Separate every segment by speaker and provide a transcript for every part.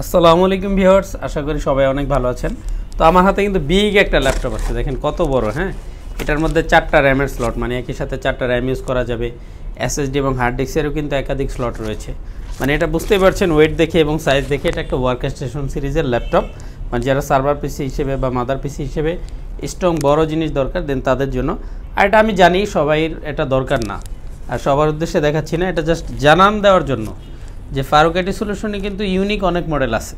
Speaker 1: আসসালামু আলাইকুম ভিউয়ার্স, আশা করি সবাই অনেক ভালো আছেন। তো আমার হাতে কিন্তু বিগ একটা ল্যাপটপ আছে, দেখেন কত বড়। হ্যাঁ, এটার মধ্যে 4টা র্যামের স্লট, মানে একই সাথে 4টা র্যাম ইউজ করা যাবে। এসএসডি এবং হার্ড ডিস্কেরও কিন্তু একাধিক স্লট রয়েছে। মানে এটা বুঝতেই পারছেন ওয়েট দেখে এবং সাইজ দেখে এটা একটা ওয়ার্কস্টেশন সিরিজের ল্যাপটপ। মানে যারা সার্ভার পিসি হিসেবে বা মাদার পিসি হিসেবে স্ট্রং বড় জিনিস দরকার দেন তাদের জন্য। আর এটা আমি জানি সবাই এটা দরকার না, আর সবার উদ্দেশ্যে দেখাচ্ছি না, এটা জাস্ট জানান দেওয়ার জন্য যে ফারুক আইটি সলিউশনে কিন্তু ইউনিক অনেক মডেল আছে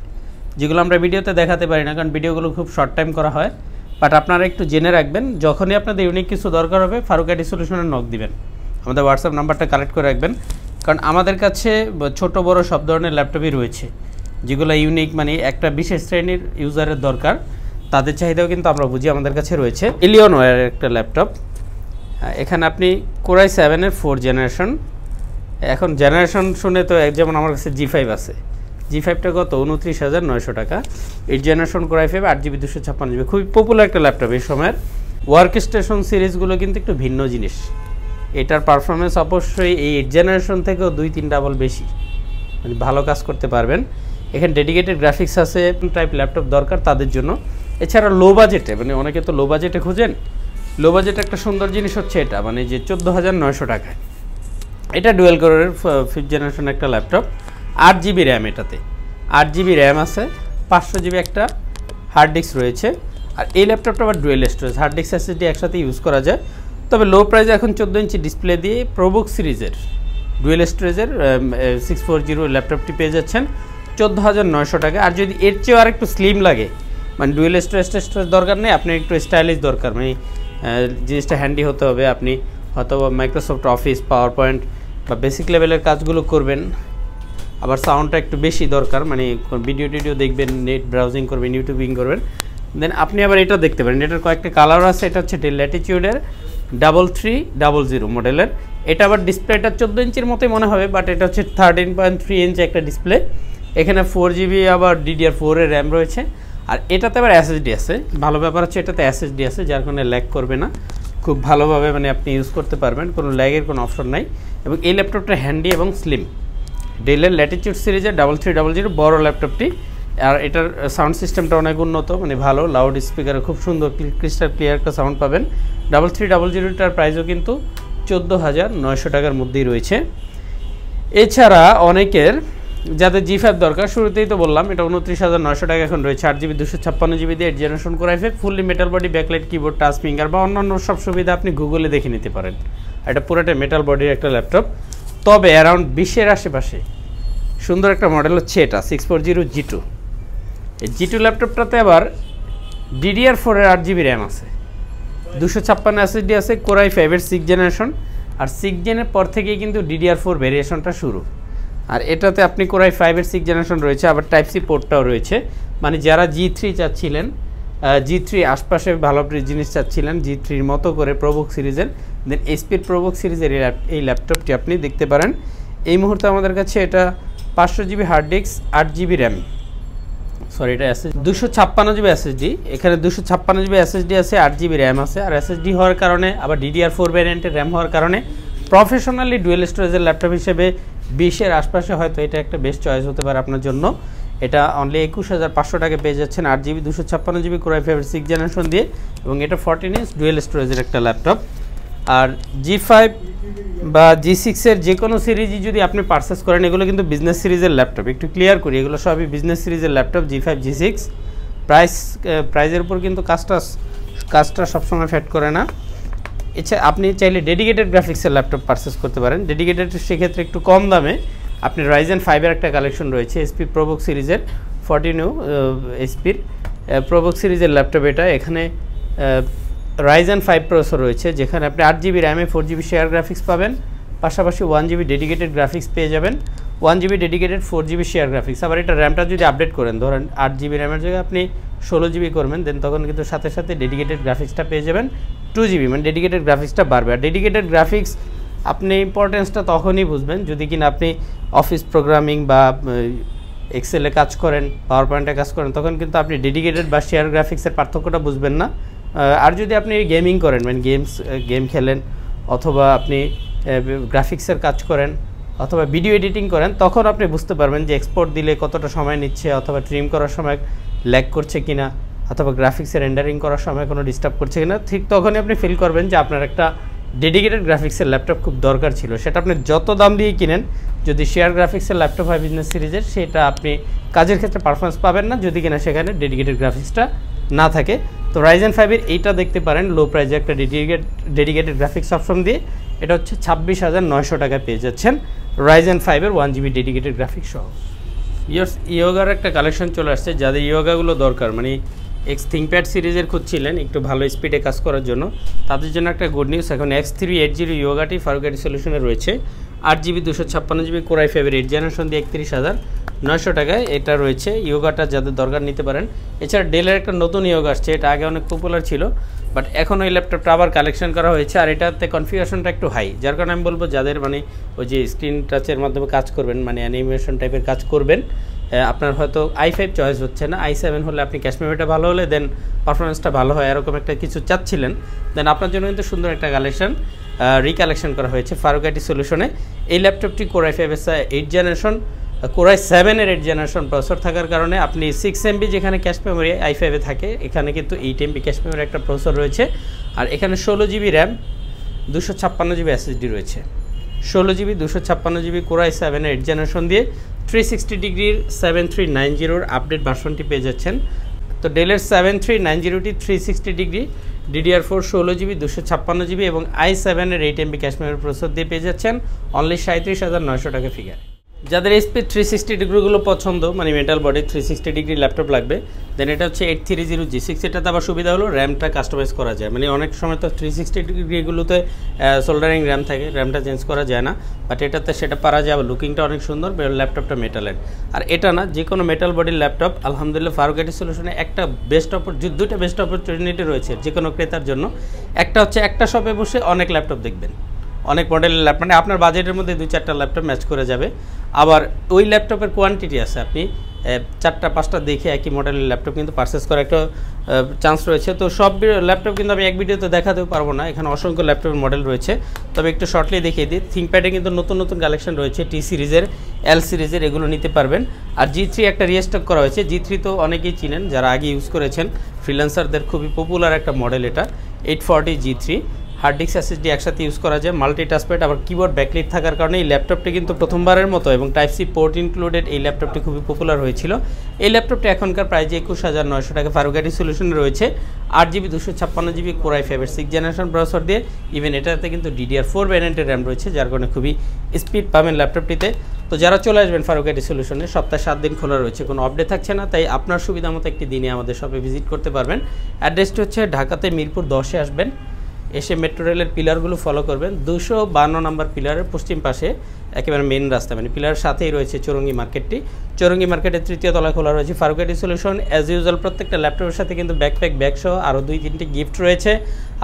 Speaker 1: যেগুলো আমরা ভিডিওতে দেখাতে পারি না, কারণ ভিডিওগুলো খুব শর্ট টাইম করা হয়। বাট আপনারা একটু জেনে রাখবেন, যখনই আপনাদের ইউনিক কিছু দরকার হবে ফারুক আইটি সলিউশনে নক দিবেন, আমাদের হোয়াটসঅ্যাপ নাম্বারটা কালেক্ট করে রাখবেন। কারণ আমাদের কাছে ছোট বড় সব ধরনের ল্যাপটপই রয়েছে যেগুলো ইউনিক, মানে একটা বিশেষ শ্রেণীর ইউজারের দরকার, তাদের চাহিদাও কিন্তু আমরা বুঝি। আমাদের কাছে রয়েছে এলিয়নওয়্যারের একটা ল্যাপটপ। এখানে আপনি কোরাই 7-এর 4 জেনারেশন। এখন জেনারেশন শুনে তো যেমন আমার কাছে G5 আছে, G5টা কত 29,900 টাকা। 8 জেনারেশন কোরাই 5 8GB 256GB, খুবই পপুলার একটা ল্যাপটপ এই সময়ের। ওয়ার্ক স্টেশন সিরিজগুলো কিন্তু একটু ভিন্ন জিনিস, এটার পারফরমেন্স অবশ্যই এই 8 জেনারেশন থেকেও 2-3 ডাবল বেশি, মানে ভালো কাজ করতে পারবেন। এখানে ডেডিকেটেড গ্রাফিক্স আছে, টাইপ ল্যাপটপ দরকার তাদের জন্য। এছাড়া লো বাজেটে, মানে অনেকে তো লো বাজেটে খুঁজেন, লো বাজেটে একটা সুন্দর জিনিস হচ্ছে এটা, মানে যে 14,900 টাকায় এটা ডুয়েল কোরের 5th জেনারেশন একটা ল্যাপটপ। 8GB র্যাম, এটাতে 8GB র্যাম আছে, 500GB একটা হার্ড ডিস্ক রয়েছে। আর এই ল্যাপটপটা আবার dual storage, hard disk SSD একসাথে ইউজ করা যায়। তবে লো প্রাইসে এখন 14 ইঞ্চি ডিসপ্লে দিয়ে প্রোবুক সিরিজের ডুয়েল স্টোরেজের 640 ল্যাপটপটি পেয়ে যাচ্ছেন 14,900 টাকা। আর যদি এর চেয়েও আর একটু স্লিম লাগে, মানে ডুয়েল স্টোরেজ দরকার নেই, আপনি একটু স্টাইলিশ দরকার, মানে জিনিসটা হ্যান্ডি হতে হবে, আপনি হয়তো মাইক্রোসফট অফিস, পাওয়ার পয়েন্ট বা বেসিক লেভেলের কাজগুলো করবেন, আবার সাউন্ডটা একটু বেশি দরকার, মানে ভিডিও টিডিও দেখবেন, নেট ব্রাউজিং করবেন, ইউটিউবিং করবেন, দেন আপনি আবার এটা দেখতে পারেন। এটার কয়েকটা কালার আছে, এটা হচ্ছে ল্যাটিটিউডের 3300 মডেলের। এটা আবার ডিসপ্লেটা 14 ইঞ্চির মতোই মনে হবে, বাট এটা হচ্ছে 13.3 ইঞ্চি একটা ডিসপ্লে। এখানে 4GB আবার DDR4 এর র্যাম রয়েছে। আর এটাতে আবার এসএসডি আছে, ভালো ব্যাপার হচ্ছে এটাতে এসএসডি আছে, যার কারণে ল্যাগ করবে না, খুব ভালোভাবে মানে আপনি ইউজ করতে পারবেন, কোনো ল্যাগের কোনো অপশন নাই। এবং এই ল্যাপটপটা হ্যান্ডি এবং স্লিম, ডেলের ল্যাটিটিউড সিরিজের 3300 বড় ল্যাপটপটি। আর এটার সাউন্ড সিস্টেমটা অনেক উন্নত, মানে ভালো, লাউড স্পিকারে খুব সুন্দর ক্রিস্টাল ক্লিয়ার একটা সাউন্ড পাবেন। 3300টার প্রাইসও কিন্তু 14,900 টাকার মধ্যেই রয়েছে। এছাড়া অনেকের যাদের G5 দরকার, শুরুতেই তো বললাম এটা 29,900 টাকা এখন রয়েছে। 8GB 256GB দিয়ে 8 generation core i 5, fully metal body, backlight, keyboard, touch finger বা অন্যান্য সব সুবিধা আপনি গুগলে দেখে নিতে পারেন। এটা পুরোটা মেটাল বডির একটা ল্যাপটপ। তবে অ্যারাউন্ড 20-এর আশেপাশে সুন্দর একটা মডেল হচ্ছে এটা 640 G2। এই G2 ল্যাপটপটাতে আবার DDR4 এর 8GB র্যাম আছে, 256 এসএসডি আছে, কোরাই 5-এর 6 জেনারেশন। আর 6 জেনের পর থেকেই কিন্তু DDR4 ভেরিয়েশনটা শুরু। আর এটাতে আপনি কোরাই 5-এর 6 জেনারেশন রয়েছে, আবার টাইপ সি পোর্টটাও রয়েছে। মানে যারা G3 চাচ্ছিলেন, G3 আশপাশে ভালো জিনিস চাচ্ছিলেন G3-র মতো করে প্রোবুক সিরিজের, দেন এসপির প্রোবুক সিরিজের এই ল্যাপটপটি আপনি দেখতে পারেন। এই মুহূর্তে আমাদের কাছে এটা 500GB hard disk, 8GB RAM, sorry এটা এসএসডি 256GB এসএসডি, এখানে 256GB এসএসডি আছে, 8GB র্যাম আছে। আর এসএসডি হওয়ার কারণে, আবার DDR4 ভ্যারিয়েন্টের র্যাম হওয়ার কারণে প্রফেশনালি ডুয়েল স্টোরেজের ল্যাপটপ হিসেবে 20-এর আশপাশে হয়তো এটা একটা বেস্ট চয়েস হতে পারে আপনার জন্য। এটা অনলি 21,500 টাকা পেয়ে যাচ্ছেন 8GB 256GB কোরাই 5-এর 6 জেনারেশন দিয়ে, এবং এটা 14 ইঞ্চ ডুয়েল স্টোরেজের একটা ল্যাপটপ। আর G5 বা G6-এর যে কোনো সিরিজই যদি আপনি পারচেস করেন, এগুলো কিন্তু বিজনেস সিরিজের ল্যাপটপ, একটু ক্লিয়ার করি, এগুলো সবই বিজনেস সিরিজের ল্যাপটপ G5 G6। প্রাইসের উপর কিন্তু কাজটা সবসময় ফ্যাট করে না। এছাড়া আপনি চাইলে ডেডিকেটেড গ্রাফিক্সের ল্যাপটপ পারচেস করতে পারেন। ডেডিকেটেড সেক্ষেত্রে একটু কম দামে আপনি Ryzen 5-এর একটা কালেকশন রয়েছে, এসপি প্রোবুক সিরিজের 14 এসপির প্রোবুক সিরিজের ল্যাপটপ এটা। এখানে Ryzen 5 প্রসেসর রয়েছে, যেখানে আপনি 8GB র্যামে 4GB শেয়ার গ্রাফিক্স পাবেন, পাশাপাশি 1GB ডেডিকেটেড গ্রাফিক্স পেয়ে যাবেন, 1GB dedicated 4GB share graphics. আবার এটা র্যামটা যদি আপডেট করেন, ধরেন 8GB র্যামের জায়গায় আপনি 16GB করবেন, দেন তখন কিন্তু সাথে সাথে ডেডিকেটেড গ্রাফিক্সটা পেয়ে যাবেন 2GB, মানে ডেডিকেটেড গ্রাফিক্সটা বাড়বে। আর ডেডিকেটেড গ্রাফিক্স আপনি ইম্পর্টেন্সটা তখনই বুঝবেন যদি কিনা আপনি অফিস প্রোগ্রামিং বা এক্সেলে কাজ করেন, পাওয়ার পয়েন্টে কাজ করেন, তখন কিন্তু আপনি ডেডিকেটেড বা শেয়ার গ্রাফিক্সের পার্থক্যটা বুঝবেন না। আর যদি আপনি গেমিং করেন, মানে গেম খেলেন, অথবা আপনি গ্রাফিক্সের কাজ করেন, অথবা ভিডিও এডিটিং করেন, তখন আপনি বুঝতে পারবেন যে এক্সপোর্ট দিলে কতটা সময় নিচ্ছে, অথবা ট্রিম করার সময় ল্যাগ করছে কিনা, অথবা গ্রাফিক্সের রেন্ডারিং করার সময় কোনো ডিস্টার্ব করছে কিনা। ঠিক তখনই আপনি ফিল করবেন যে আপনার একটা ডেডিকেটেড গ্রাফিক্সের ল্যাপটপ খুব দরকার ছিল। সেটা আপনি যত দাম দিয়ে কিনেন, যদি শেয়ার গ্রাফিক্সের ল্যাপটপ হয় বিজনেস সিরিজের, সেটা আপনি কাজের ক্ষেত্রে পারফরমেন্স পাবেন না যদি কিনা সেখানে ডেডিকেটেড গ্রাফিক্সটা না থাকে। তো Ryzen 5-এর এইটা দেখতে পারেন, লো প্রাইজে একটা ডেডিকেটেড গ্রাফিক্স অপশন দিয়ে। এটা হচ্ছে 26,900 টাকায় পেয়ে যাচ্ছেন Ryzen 5-এর 1GB ডেডিকেটেড গ্রাফিক্স সহ। ইয়োগার একটা কালেকশন চলে আসছে, যাদের ইয়োগাগুলো দরকার, মানে এক্স থিংকপ্যাড সিরিজের খুঁজছিলেন একটু ভালো স্পিডে কাজ করার জন্য, তাদের জন্য একটা গুড নিউজ। এখন X380 ইয়োগাটি ফারুক আইটি সলিউশনে রয়েছে 8GB 256GB কোর i5-এর 8th জেনারেশন দিয়ে 31,900 টাকায় এটা রয়েছে। ইয়োগাটা যাদের দরকার নিতে পারেন। এছাড়া ডেলের একটা নতুন ইয়োগা আসছে, এটা আগে অনেক পপুলার ছিল, বাট এখন ওই ল্যাপটপটা আবার কালেকশন করা হয়েছে, আর এটাতে কনফিগারেশনটা একটু হাই, যার কারণে আমি বলবো যাদের মানে ওই যে স্ক্রিন টাচের মাধ্যমে কাজ করবেন, মানে অ্যানিমেশন টাইপের কাজ করবেন, আপনার হয়তো i5 চয়েস হচ্ছে না, i7 হলে আপনি ক্যাশ মেমোরিটা ভালো হলে দেন পারফরমেন্সটা ভালো হয়, এরকম একটা কিছু চাচ্ছিলেন, দেন আপনার জন্য কিন্তু সুন্দর একটা কালেকশন রিকালেকশন করা হয়েছে ফারুক আইটি সলিউশনে। এই ল্যাপটপটি কোর i5-এর 8th জেনারেশন, কোর i7-এর 8th জেনারেশন প্রসেসর থাকার কারণে আপনি 6MB যেখানে ক্যাশ মেমোরি i5-এ থাকে, এখানে কিন্তু 8MB ক্যাশ মেমোরি একটা প্রসেসর রয়েছে, আর এখানে 16GB র্যাম 256GB SSD রয়েছে। 16GB 256GB কোর i7-এর 8th জেনারেশন দিয়ে 360 ডিগ্রির 7390-র আপডেট ভার্সনটি পেয়ে যাচ্ছেন। তো ডেলের 7390টি 360 ডিগ্রি DDR4 16GB 256GB এবং i7-এর 8MB ক্যাশ মেমোরি প্রসেসর দিয়ে পেয়ে যাচ্ছেন অনলি 37,900 টাকা ফিগার। যাদের এসপি 360 ডিগ্রিগুলো পছন্দ, মানে মেটাল বডি 360 ডিগ্রি ল্যাপটপ লাগবে, দেন এটা হচ্ছে 830G6। এটাতে আবার সুবিধা হলো র্যামটা কাস্টমাইজ করা যায়, মানে অনেক সময় তো 360 ডিগ্রিগুলোতে সোল্ডারিং র্যাম থাকে, র্যামটা চেঞ্জ করা যায় না, বাট এটাতে সেটা পারা যায়। লুকিংটা অনেক সুন্দর, ল্যাপটপটা মেটালের। আর এটা না, যে কোনো মেটাল বডির ল্যাপটপ আলহামদুলিল্লাহ ফারুক আইটি সলিউশনে একটা দুইটা বেস্ট অপরচুনিটি রয়েছে যে কোনো ক্রেতার জন্য। একটা হচ্ছে একটা শপে বসে অনেক ল্যাপটপ দেখবেন, অনেক মডেলের ল্যাপটপ, মানে আপনার বাজেটের মধ্যে 2-4টা ল্যাপটপ ম্যাচ করে যাবে। আবার ওই ল্যাপটপের কোয়ান্টিটি আছে, আপনি 4-5টা দেখে একই মডেলের ল্যাপটপ কিন্তু পারচেস করার একটা চান্স রয়েছে। তো সব ল্যাপটপ কিন্তু আমি এক ভিডিওতে দেখাতেও পারবো না, এখানে অসংখ্য ল্যাপটপের মডেল রয়েছে, তবে একটু শর্টলি দেখিয়ে দিই। থিংকপ্যাডে কিন্তু নতুন নতুন কালেকশন রয়েছে, টি সিরিজের, এল সিরিজের, এগুলো নিতে পারবেন। আর G3 একটা রিস্টক করা হয়েছে। G3 তো অনেকেই চিনেন যারা আগে ইউজ করেছেন, ফ্রিল্যান্সারদের খুবই পপুলার একটা মডেল এটা, 840 G3। হার্ড ডিস্ক SSD একসাথে ইউজ করা যায়, মাল্টি টাচপ্যাড, আবার কিবোর্ড ব্যাকলাইট থাকার কারণে এই ল্যাপটপটি কিন্তু প্রথমবারের মতো, এবং টাইপ সি পোর্ট ইনক্লুডেড এই ল্যাপটপটি খুবই পপুলার হয়েছিল। এই ল্যাপটপটি এখনকার প্রাইজে 21,900 টাকা ফারুক আইটি সলিউশনে রয়েছে। 8GB 256GB কোর i5-এর 6th জেনারেশন প্রসেসর দিয়ে, ইভেন এটাতে কিন্তু DDR4 ভ্যারিয়েন্টের র্যাম রয়েছে, যার কারণে খুবই স্পিড পাবেন ল্যাপটপটিতে। তো যারা চলে আসবেন ফারুক আইটি সলিউশনে, সপ্তাহে 7 দিন খোলা রয়েছে, কোনো আপডেট থাকছে না, তাই আপনার সুবিধা মতো একটি দিনে আমাদের শপে ভিজিট করতে পারবেন। অ্যাড্রেসটি হচ্ছে ঢাকাতে মিরপুর 10-এ আসবেন, এসে মেট্রো রেলের পিলারগুলো ফলো করবেন। 252 নম্বর পিলারের পশ্চিম পাশে একেবারে মেইন রাস্তা, মানে পিলারের সাথেই রয়েছে চৌরঙ্গি মার্কেটটি। চৌরঙ্গি মার্কেটের 3য় তলায় খোলা রয়েছে Faruk IT solution. As usual প্রত্যেকটা ল্যাপটপের সাথে কিন্তু ব্যাকপ্যাক, ব্যাগসহ আরও 2-3টি গিফট রয়েছে,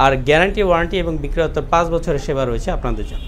Speaker 1: আর গ্যারান্টি, ওয়ারেন্টি এবং বিক্রয়োত্তর 5 বছরের সেবা রয়েছে আপনাদের জন্য।